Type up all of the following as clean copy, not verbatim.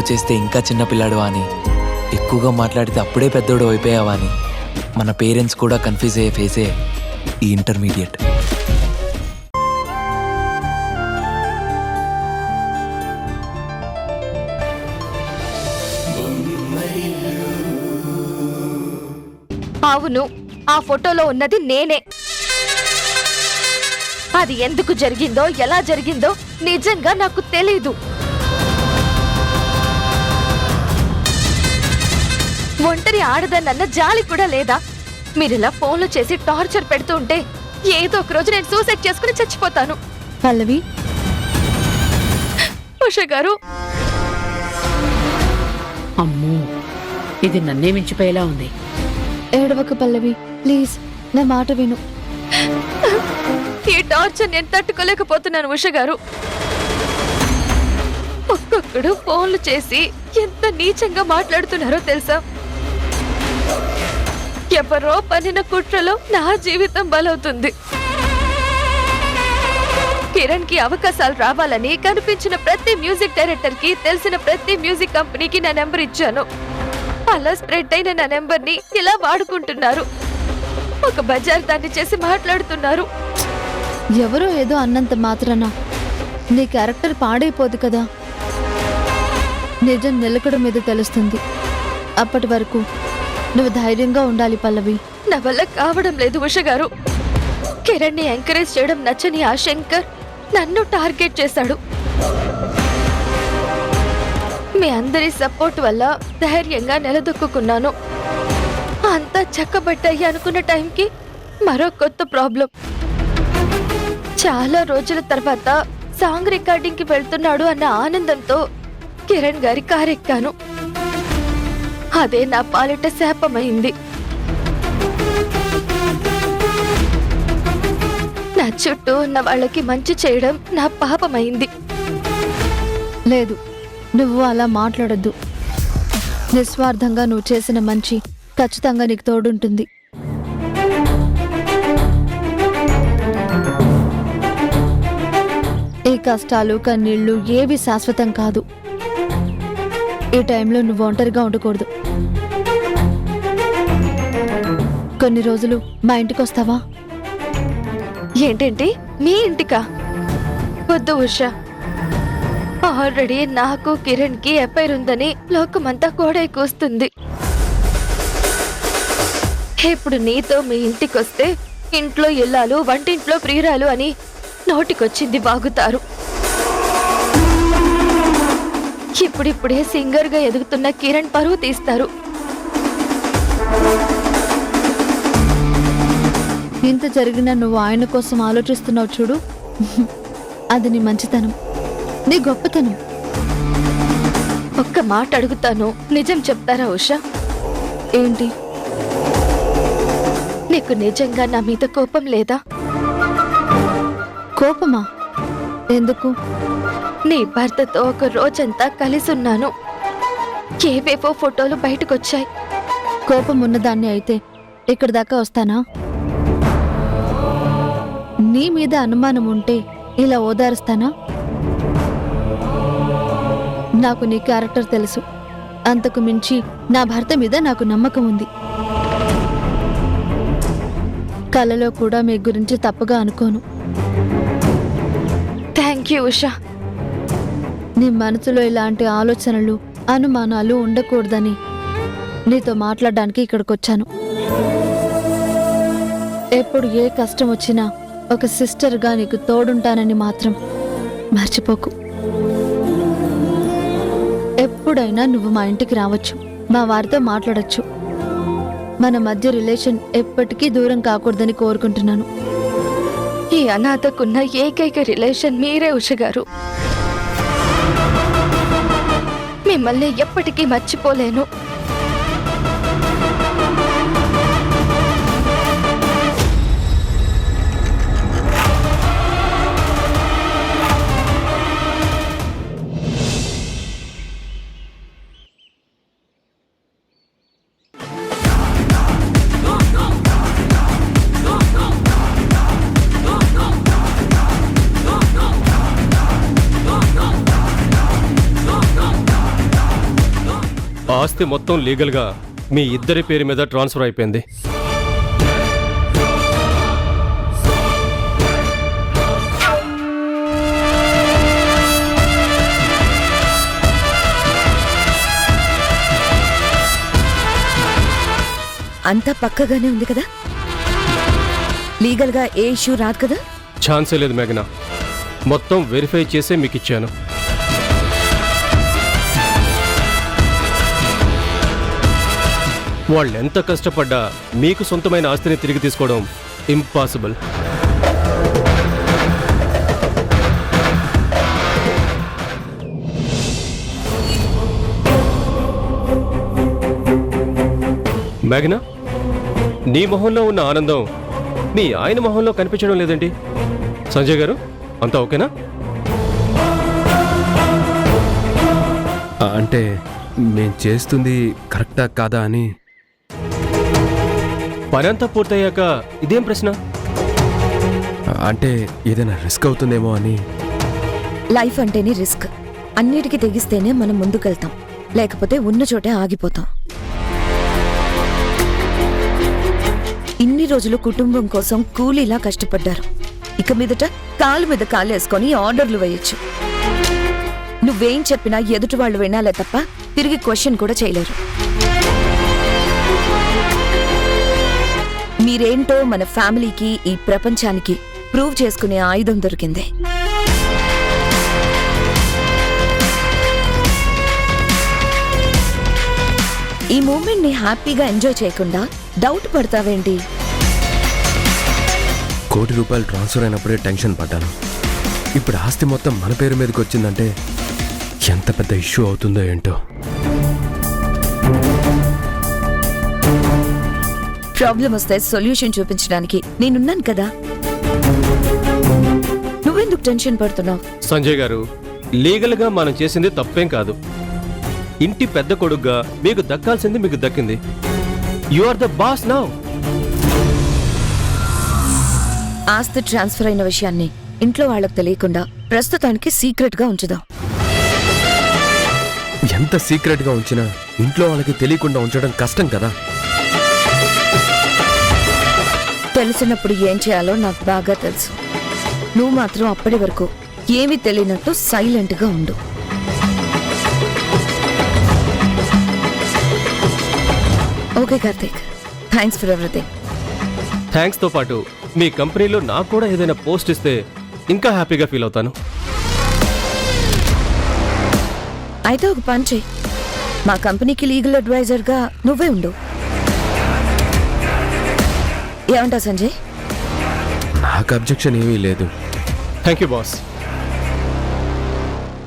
తప్పు చేస్తే ఇంకా చిన్నపిల్లాడువా అని, ఎక్కువగా మాట్లాడితే అప్పుడే పెద్దోడు అయిపోయావా అని మన పేరెంట్స్ కూడా కన్ఫ్యూజ్ అయ్యే ఫేసే ఈ ఇంటర్మీడియట్. అవును, ఆ ఫోటోలో ఉన్నది నేనే. అది ఎందుకు జరిగిందో, ఎలా జరిగిందో నిజంగా నాకు తెలీదు. ఒంటరి ఆడదన్న జాలి కూడా లేదా? మీరిలా ఫోన్లు చేసి టార్చర్ పెడుతూ ఉంటే ఏదో ఒక రోజు నేను సూసైడ్ చేసుకుని చచ్చిపోతాను. పల్లవి, ఉష గారు. అమ్మో, ఇది నన్నే మించిపోయేలా ఉంది. ఏడవక పల్లవి, ప్లీజ్ నా మాట విను. ఈ టార్చర్ నేను తట్టుకోలేకపోతున్నాను ఉష గారు. ఒక్కొక్కడు ఫోన్లు చేసి ఎంత నీచంగా మాట్లాడుతున్నారో తెలుసా? ఎవరో పనిన కుట్రలో నా జీవితం బలవుతుంది. కిరణ్ కి అవకాశాలు రావాలని కనిపించిన ప్రతి మ్యూజిక్ డైరెక్టర్ కి, తెలిసిన ప్రతి మ్యూజిక్ కంపెనీకి నా నెంబర్ ఇచ్చాను. అలా స్ప్రెడ్ అయిన నా నెంబర్ ని ఇలా వాడుకుంటున్నారు. ఒక బజార్ దాన్ని చేసి మాట్లాడుతున్నారు. ఎవరో ఏదో అన్నంత మాత్రాన నీ క్యారెక్టర్ పాడైపోదు కదా. నిజం నిలకడ మీద తెలుస్తుంది. అప్పటి వరకు నువ్వు ధైర్యంగా ఉండాలి పల్లవి. నా వల్ల కావడం లేదు ఉష గారు. కిరణ్ ని ఎంకరేజ్ చేయడం నచ్చని ఆ శంకర్ నన్ను టార్గెట్ చేశాడు. మీ అందరి సపోర్ట్ వల్ల ధైర్యంగా నిలదొక్కున్నాను. అంతా చక్కబట్టాయి అనుకున్న టైంకి మరో కొత్త ప్రాబ్లం. చాలా రోజుల తర్వాత సాంగ్ రికార్డింగ్ కి వెళ్తున్నాడు అన్న ఆనందంతో కిరణ్ గారి కారెక్కాను. అదే నా పాలిట శాపమైంది. నా చుట్టూ ఉన్న వాళ్ళకి మంచి చేయడం నా పాపమైంది. లేదు, నువ్వు అలా మాట్లాడొద్దు. నిస్వార్థంగా నువ్వు చేసిన మంచి ఖచ్చితంగా నీకు తోడుంటుంది. ఈ కష్టాలు, కన్నీళ్లు ఏవి శాశ్వతం కాదు. ఈ టైంలో నువ్వు ఒంటరిగా ఉండకూడదు. కొన్ని రోజులు మా ఇంటికి వస్తావా? ఏంటంటే మీ ఇంటికా? వద్దు ఉషా. ఆల్రెడీ నాకు కిరణ్ కి ఎఫ్ఐఆర్ ఉందని లోకమంతా కూడా కూస్తుంది. ఇప్పుడు నీతో మీ ఇంటికొస్తే ఇంట్లో ఇల్లాలు, వంటింట్లో ప్రియురాలు అని నోటికొచ్చింది వాగుతారు. ఇప్పుడిప్పుడే సింగర్ గా ఎదుగుతున్న కిరణ్ పరువు తీస్తారు. ఇంత జరిగినా నువ్వు ఆయన కోసం ఆలోచిస్తున్నావు చూడు, అది నీ మంచితనం, నీ గొప్పతనం. ఒక్క మాట అడుగుతాను, నిజం చెప్తారా ఉషా? ఏంటి? నీకు నిజంగా నా మీద కోపం లేదా? కోపమా? ఎందుకు? నీ భర్తతో ఒక రోజంతా కలిసున్నాను. ఏవేవో ఫోటోలు బయటకొచ్చాయి. కోపం ఉన్నదాన్ని అయితే ఇక్కడి దాకా వస్తానా? నీ మీద అనుమానం ఉంటే ఇలా ఓదారుస్తానా? నాకు నీ క్యారెక్టర్ తెలుసు. అంతకు మించి నా భర్త మీద నాకు నమ్మకం ఉంది. కలలో కూడా మీ గురించి తప్పుగా అనుకోను. Thank you Usha. నీ మనసులో ఇలాంటి ఆలోచనలు, అనుమానాలు ఉండకూడదని నీతో మాట్లాడడానికి ఇక్కడికొచ్చాను. ఎప్పుడు ఏ కష్టం వచ్చినా ఒక సిస్టర్గా నీకు తోడుంటానని మాత్రం మర్చిపోకు. ఎప్పుడైనా నువ్వు మా ఇంటికి రావచ్చు, మా వారితో మాట్లాడచ్చు. మన మధ్య రిలేషన్ ఎప్పటికీ దూరం కాకూడదని కోరుకుంటున్నాను. ఈ అనాథకున్న ఏకైక రిలేషన్ మీరే ఉష గారు. మిమ్మల్ని ఎప్పటికీ మర్చిపోలేను. ఆస్తి మొత్తం లీగల్గా మీ ఇద్దరి పేరు మీద ట్రాన్స్ఫర్ అయిపోయింది. అంతా పక్కగానే ఉంది కదా, లీగల్గా ఏ ఇష్యూ రాదు కదా? ఛాన్సే లేదు మేఘనా, మొత్తం వెరిఫై చేసే మీకు ఇచ్చాను. వాళ్ళు ఎంత కష్టపడ్డా మీకు సొంతమైన ఆస్తిని తిరిగి తీసుకోవడం ఇంపాసిబుల్. మేఘనా, నీ మొహంలో ఉన్న ఆనందం మీ ఆయన మొహంలో కనిపించడం లేదండి. సంజయ్ గారు, అంతా ఓకేనా? అంటే మేం చేస్తుంది కరెక్టా కాదా అని. పనంతా పూర్తయ్యాక ఇదేం ప్రశ్న? అంటే ఏదైనా రిస్క్ అవుతుందేమో అని. లైఫ్ అంటేనే రిస్క్. అన్నిటికీ తెగిస్తేనే మనం ముందుకెళ్తాం, లేకపోతే ఉన్న చోటే ఆగిపోతాం. ఇన్ని రోజులు కుటుంబం కోసం కూలీలా కష్టపడ్డారు. ఇక మీదట కాలు మీద కాలేసుకొని ఆర్డర్లు వేయొచ్చు. నువ్వేం చెప్పినా ఎదుటి వాళ్ళు వినాలే తప్ప తిరిగి క్వశ్చన్ కూడా చేయలేరు. మీరేంటో మన ఫ్యామిలీకి, ఈ ప్రపంచానికి ప్రూవ్ చేసుకునే ఆయుధం దొరికింది. ఈ మూమెంట్ ని హ్యాపీగా ఎంజాయ్ చేయకుండా డౌట్ పడతావేంటి? ₹1 కోటి ట్రాన్స్ఫర్ అయినప్పుడే టెన్షన్ పడ్డాను. ఇప్పుడు ఆస్తి మొత్తం మన పేరు మీదకి వచ్చిందంటే ఎంత పెద్ద ఇష్యూ అవుతుందో ఏంటో. ప్రాబ్లం వస్తే సొల్యూషన్ చూపించడానికి నేనున్నాను కదా. నువ్వెందుకు టెన్షన్ పడుతున్నావు? సంజయ్ గారు, లీగల్గా మనం చేసింది తప్పేం కాదు. ఇంటి పెద్ద కొడుగ్గా మీకు దక్కాల్సింది మీకు దక్కింది. You are the boss now. ఆస్తి ట్రాన్స్ఫర్ అయిన విషయాన్ని ఇంట్లో వాళ్ళకి తెలియకుండా ప్రస్తుతానికి సీక్రెట్ గా ఉంచుదాం. ఎంత సీక్రెట్ గా ఉంచినా ఇంట్లో వాళ్ళకి తెలియకుండా ఉంచడం కష్టం కదా. తెలిసినప్పుడు ఏం చేయాలో నాకు బాగా తెలుసు. నువ్వు మాత్రం అప్పటి వరకు ఏమీ తెలియనట్టు సైలెంట్ గా ఉండు. Okay Karthik, thanks for everything. థ్యాంక్స్తో పాటు మీ కంపెనీలో నాకు కూడా ఏదైనా పోస్ట్ ఇస్తే ఇంకా హ్యాపీగా ఫీల్ అవుతాను. అయితే ఒక పని చెయ్యి, మా కంపెనీకి లీగల్ అడ్వైజర్గా నువ్వే ఉండు. ఏమంటావు సంజయ్? నాకు అబ్జెక్షన్ ఏమీ లేదు. Thank you boss.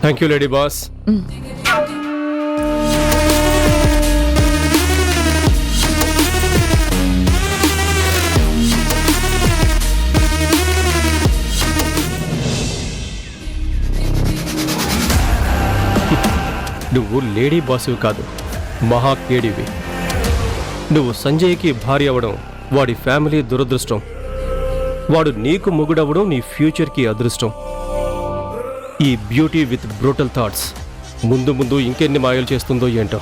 Thank you lady boss. నువ్వు లేడీ బాసువి కాదు, మహా కేడివి. నువ్వు సంజయ్కి భార్య అవ్వడం వాడి ఫ్యామిలీ దురదృష్టం. వాడు నీకు మొగుడవ్వడం నీ ఫ్యూచర్కి అదృష్టం. ఈ బ్యూటీ విత్ బ్రూటల్ థాట్స్ ముందు ముందు ఇంకెన్ని మాయలు చేస్తుందో ఏంటో.